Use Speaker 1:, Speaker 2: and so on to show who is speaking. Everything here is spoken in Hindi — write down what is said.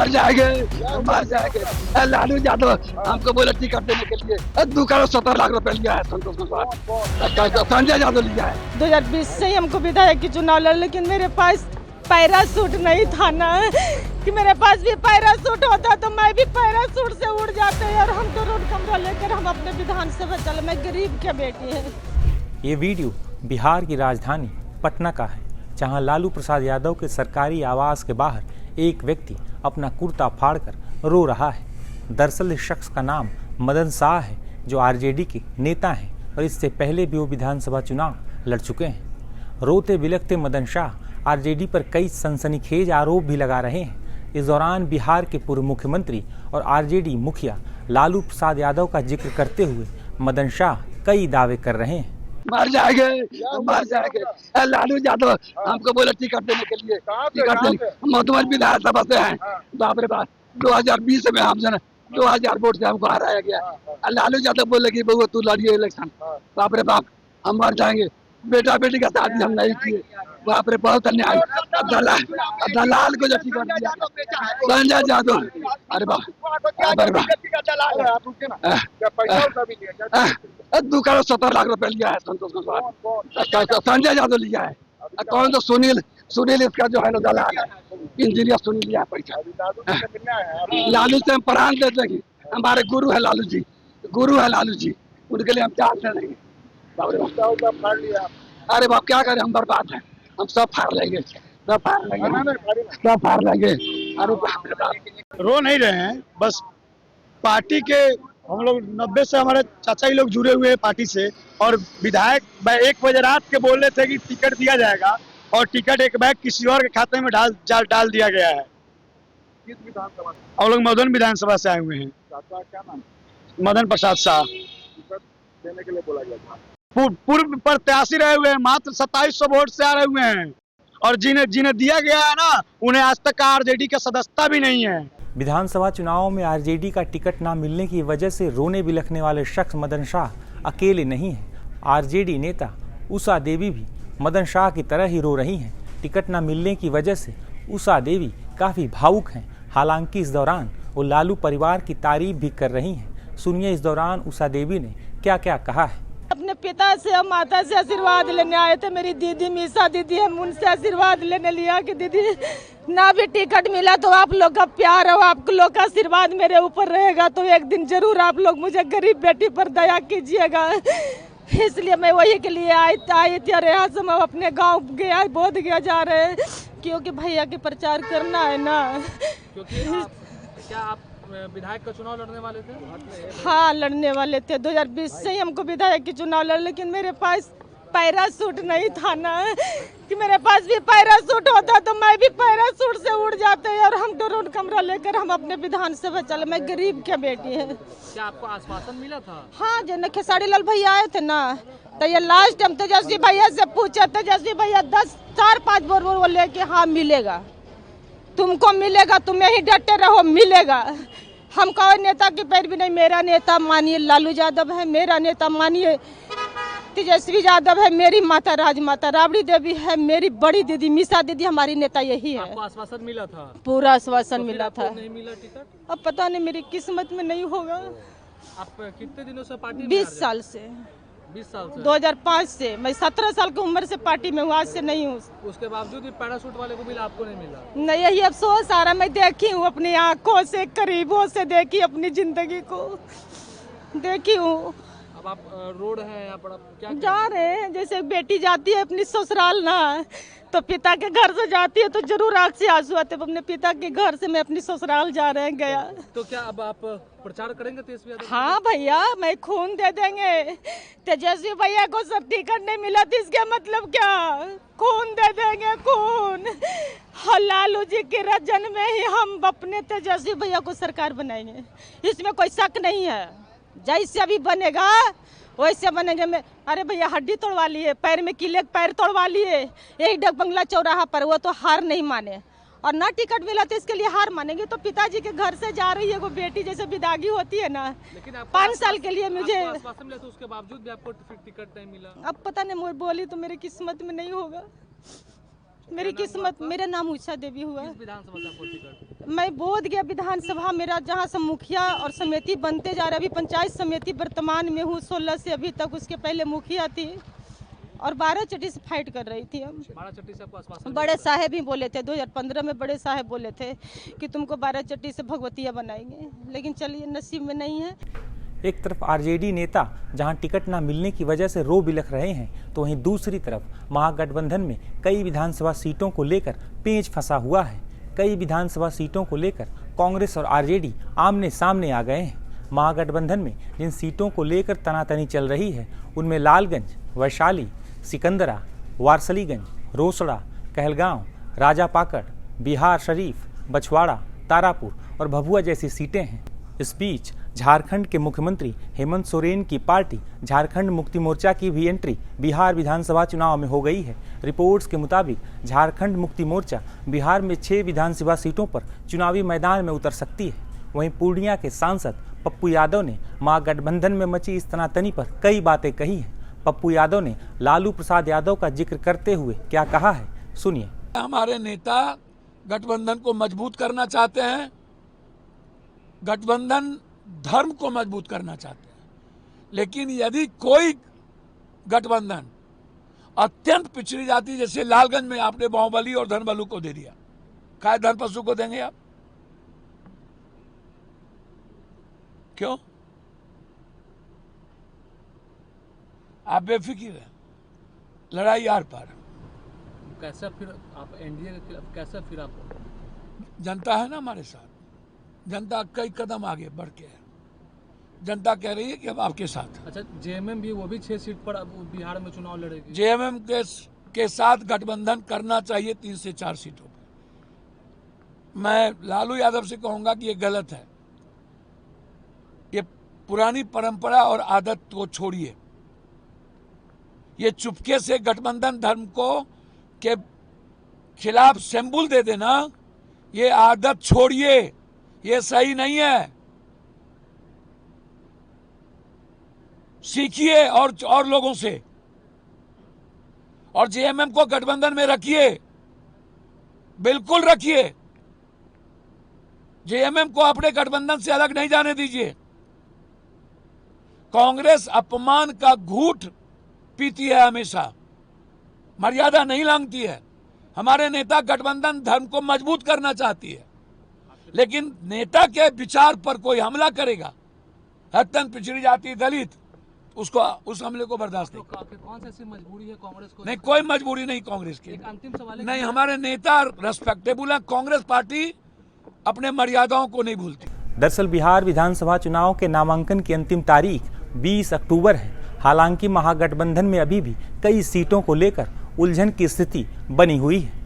Speaker 1: मर जाएंगे, मर जाएंगे। लालू यादव हमको बोले टिकट देने के लिए 2 करोड़ 70 लाख रुपए लिया है संतोष कुशवाहा, संजय यादव लिया है।
Speaker 2: 2020 से ही हमको विधायक की चुनाव लड़, लेकिन मेरे पास पैरासूट नहीं था ना, कि मेरे पास भी पैरासूट होता तो मैं भी पैरासूट से उड़ जाते और हम तो रोड कमरा लेकर हम अपने विधानसभा चले। मैं गरीब क्या बेटी है।
Speaker 3: ये वीडियो बिहार की राजधानी पटना का है, जहां लालू प्रसाद यादव के सरकारी आवास के बाहर एक व्यक्ति अपना कुर्ता फाड़कर रो रहा है। दरअसल इस शख्स का नाम मदन शाह है, जो आरजेडी के नेता हैं और इससे पहले भी वो विधानसभा चुनाव लड़ चुके हैं। रोते बिलखते मदन शाह आरजेडी पर कई सनसनीखेज आरोप भी लगा रहे हैं। इस दौरान बिहार के पूर्व मुख्यमंत्री और आरजेडी मुखिया लालू प्रसाद यादव का जिक्र करते हुए मदन शाह कई दावे कर रहे हैं।
Speaker 1: मर जाएंगे, मर जाएंगे। लालू यादव हमको बोले टिकट देने के लिए, टिकट देने मधुबन विधानसभा से हैं। बाप रे बाप, 2020 में हम 2000 वोट से हमको हराया गया। लालू यादव बोले कि बउआ तू लड़िए इलेक्शन। बाप रे बाप, हम मर जाएंगे। बेटा बेटी का शादी हम नहीं किए। बाप रे, बहुत अन्याय। दलाल को जो टिकट दिया संजय यादव, अरे बाप, अरे बाप, 2 करोड़ 70 लाख रुपए लिया है संतोष कुशवाहा, संजय यादव लिया है। कौन तो सुनील इसका जो है ना दलाल है, इंजीनियर सुनील लिया पैसा। लालू से हम प्राण दे देंगे। हमारे गुरु है लालू जी, गुरु है लालू जी, उनके लिए हम जान दे देंगे। अरे बाप, क्या करें, हम बर्बाद हैं। हम सब फाड़ लेंगे, सब फाड़ लेंगे, सब फाड़ लेंगे। अरे बाप रे बाप,
Speaker 4: रो नहीं रहे हैं, बस पार्टी के हम लोग 90 से हमारे चाचा ही लोग जुड़े हुए हैं पार्टी से, और विधायक 1 बजे रात के बोल रहे थे कि टिकट दिया जाएगा, और टिकट एक बैग किसी और के खाते में डाल दिया गया है। किस विधानसभा? हम लोग मधुबन विधानसभा से आए हुए हैं। चाचा क्या नाम? मदन प्रसाद शाह। टिकट देने के लिए बोला गया था। पूर्व प्रत्याशी रहे हुए हैं, मात्र 2700 वोट से आ रहे हुए हैं, और जिन्हें दिया गया है ना, उन्हें आज तक आरजेडी का सदस्यता भी नहीं है।
Speaker 3: विधानसभा चुनाव में आरजेडी का टिकट न मिलने की वजह से रोने बिलखने वाले शख्स मदन शाह अकेले नहीं हैं। आरजेडी नेता उषा देवी भी मदन शाह की तरह ही रो रही हैं। टिकट न मिलने की वजह से उषा देवी काफ़ी भावुक हैं। हालांकि इस दौरान वो लालू परिवार की तारीफ भी कर रही हैं। सुनिए इस दौरान उषा देवी ने क्या क्या कहा है।
Speaker 2: अपने पिता से और माता से आशीर्वाद लेने आए थे। मेरी दीदी मीसा दीदी, हम उनसे आशीर्वाद लेने लिया कि दीदी ना भी टिकट मिला तो आप लोग का प्यार और आप लोग का आशीर्वाद मेरे ऊपर रहेगा, तो एक दिन जरूर आप लोग मुझे गरीब बेटी पर दया कीजिएगा। इसलिए मैं वही के लिए आई थी, और यहाँ से मैं अपने गाँव गया, बोध गया जा रहे हैं, क्योंकि भैया के प्रचार करना है ना।
Speaker 5: क्योंकि क्या आप विधायक का चुनाव लड़ने वाले थे?
Speaker 2: हाँ, लड़ने वाले थे। 2020 से ही हमको विधायक की चुनाव लड़, लेकिन मेरे पास पैरासूट नहीं था ना, कि मेरे पास भी पैरासूट होता तो मैं भी पैरासूट से उड़ जाते और हम तो रोड कमरा लेकर हम अपने विधानसभा चले। मैं गरीब क्या बेटी है।
Speaker 5: क्या आपको आश्वासन मिला था?
Speaker 2: हाँ, जो खेसारी लाल भैया आए थे ना, तो ये लास्ट टाइम तेजस्वी भैया से पूछे, तेजस्वी भैया 4-5 बार बोले कि हाँ मिलेगा, तुमको मिलेगा, तुम यही डटे रहो, मिलेगा। हम कोई नेता की पैरवी नहीं। मेरा नेता मानिए लालू यादव है, मेरा नेता मानिए तेजस्वी यादव है, मेरी माता राजमाता राबड़ी देवी है, मेरी बड़ी दीदी मीसा दीदी, हमारी नेता यही है।
Speaker 5: आपको आश्वासन मिला था?
Speaker 2: पूरा आश्वासन मिला था।
Speaker 5: नहीं मिला टिकट?
Speaker 2: अब पता नहीं, मेरी किस्मत में नहीं होगा।
Speaker 5: आप कितने दिनों से पार्टी में?
Speaker 2: 20 साल से।
Speaker 5: 20 साल से?
Speaker 2: 2005 से। मैं 17 साल की उम्र से पार्टी में हूँ, आज से नहीं हूँ।
Speaker 5: उसके बावजूद भी पैराशूट वाले को मिला, आपको नहीं मिला?
Speaker 2: नहीं, यही अफसोस आ रहा। मैं देखी हूँ अपनी आंखों से, करीबों से देखी, अपनी जिंदगी को देखी हूँ।
Speaker 5: अब आप रोड है यहाँ पर, क्या
Speaker 2: जा रहे हैं, जैसे बेटी जाती है अपनी ससुराल ना, तो पिता के घर से जाती है तो जरूर आंख से आंसू आते। अपने पिता के घर से मैं अपनी ससुराल जा रहे हैं गया।
Speaker 5: तो क्या अब आप प्रचार करेंगे तेजस्वी यादव?
Speaker 2: हाँ भैया, मैं खून दे देंगे। तेजस्वी भैया को सब टिकट नहीं मिला तो इसका मतलब क्या? खून दे देंगे, खून। और लालू जी के रजन में ही हम अपने तेजस्वी भैया को सरकार बनाएंगे, इसमें कोई शक नहीं है। जैसे अभी बनेगा वैसे बनेंगे। मैं अरे भैया हड्डी तोड़वा लिए, पैर में किले पैर तोड़वा लिए, यही डग बंगला चौराहा पर। वो तो हार नहीं माने, और ना टिकट मिला तो इसके लिए हार मानेंगे। तो पिताजी के घर से जा रही है वो बेटी, जैसे विदागी होती है ना, 5 साल के लिए मुझे
Speaker 5: आश्वासन मिला, तो उसके बावजूद भी आपको टिकट नहीं मिला।
Speaker 2: अब पता नहीं, मैं बोली तो मेरी किस्मत में नहीं होगा। मेरी किस्मत, मेरा नाम उषा देवी हुआ।
Speaker 5: विधानसभा से आपको टिकट?
Speaker 2: मैं बोध गया विधानसभा, मेरा जहाँ से मुखिया और समिति बनते जा रहे, अभी पंचायत समिति वर्तमान में हूँ 16 से अभी तक, उसके पहले मुखिया थी और 12 चट्टी से फाइट कर रही थी हम।
Speaker 5: 12 चट्टी से आपको आश्वासन
Speaker 2: बड़े साहेब ही बोले थे 2015 में, बड़े साहेब बोले थे कि तुमको 12 चट्टी से भगवतिया बनाएंगे, लेकिन चलिए नसीब में नहीं है।
Speaker 3: एक तरफ आरजेडी नेता जहां टिकट न मिलने की वजह से रो बिलख रहे हैं, तो वहीं दूसरी तरफ महागठबंधन में कई विधानसभा सीटों को लेकर पेंच फंसा हुआ है। कई विधानसभा सीटों को लेकर कांग्रेस और आरजेडी आमने सामने आ गए हैं। महागठबंधन में जिन सीटों को लेकर तनातनी चल रही है उनमें लालगंज, वैशाली, सिकंदरा, वारसलीगंज, रोसड़ा, कहलगांव, राजापाकड़, बिहार शरीफ, बछवाड़ा, तारापुर और भभुआ जैसी सीटें हैं। इस बीच झारखंड के मुख्यमंत्री हेमंत सोरेन की पार्टी झारखंड मुक्ति मोर्चा की भी एंट्री बिहार विधानसभा चुनाव में हो गई है। रिपोर्ट्स के मुताबिक झारखंड मुक्ति मोर्चा बिहार में 6 विधानसभा सीटों पर चुनावी मैदान में उतर सकती है। वहीं पूर्णिया के सांसद पप्पू यादव ने महागठबंधन में मची इस तनातनी पर कई बातें कही हैं। पप्पू यादव ने लालू प्रसाद यादव का जिक्र करते हुए क्या कहा है, सुनिए।
Speaker 1: हमारे नेता गठबंधन को मजबूत करना चाहते हैं, गठबंधन धर्म को मजबूत करना चाहते हैं, लेकिन यदि कोई गठबंधन अत्यंत पिछड़ी जाति, जैसे लालगंज में आपने बाहुबली और धनबलू को दे दिया, काय धनपशु को देंगे आप? क्यों? आप बेफिक्र हैं, लड़ाई आर पार।
Speaker 5: कैसे फिर आप एनडीए के खिलाफ, कैसे फिर आप?
Speaker 1: जनता है ना हमारे साथ, जनता कई कदम आगे बढ़ के है, जनता कह रही है कि हम आपके साथ।
Speaker 5: अच्छा, जेएमएम भी, वो भी 6 सीट पर अब बिहार में चुनाव लड़ेगी।
Speaker 1: जेएमएम के साथ गठबंधन करना चाहिए 3 से 4 सीटों पर। मैं लालू यादव से कहूंगा कि ये गलत है, ये पुरानी परंपरा और आदत को छोड़िए। ये चुपके से गठबंधन धर्म को के खिलाफ सिंबल दे देना, ये आदत छोड़िए, ये सही नहीं है। सीखिए और लोगों से, और जेएमएम को गठबंधन में रखिए, बिल्कुल रखिए। जेएमएम को अपने गठबंधन से अलग नहीं जाने दीजिए। कांग्रेस अपमान का घूंट पीती है, हमेशा मर्यादा नहीं लांघती है। हमारे नेता गठबंधन धर्म को मजबूत करना चाहती है, लेकिन नेता के विचार पर कोई हमला करेगा, अत्यंत पिछड़ी जाति, दलित, उसको उस हमले को बर्दाश्त नहीं।
Speaker 5: कौन सी ऐसी मजबूरी है कांग्रेस को?
Speaker 1: नहीं, कोई मजबूरी नहीं कांग्रेस की।
Speaker 5: एक अंतिम सवाल है,
Speaker 1: नहीं, हमारे नेता रेस्पेक्टेबल है। कांग्रेस पार्टी अपने मर्यादाओं को नहीं भूलती।
Speaker 3: दरअसल बिहार विधानसभा चुनाव के नामांकन की अंतिम तारीख 20 अक्टूबर है। हालांकि महागठबंधन में अभी भी कई सीटों को लेकर उलझन की स्थिति बनी हुई है।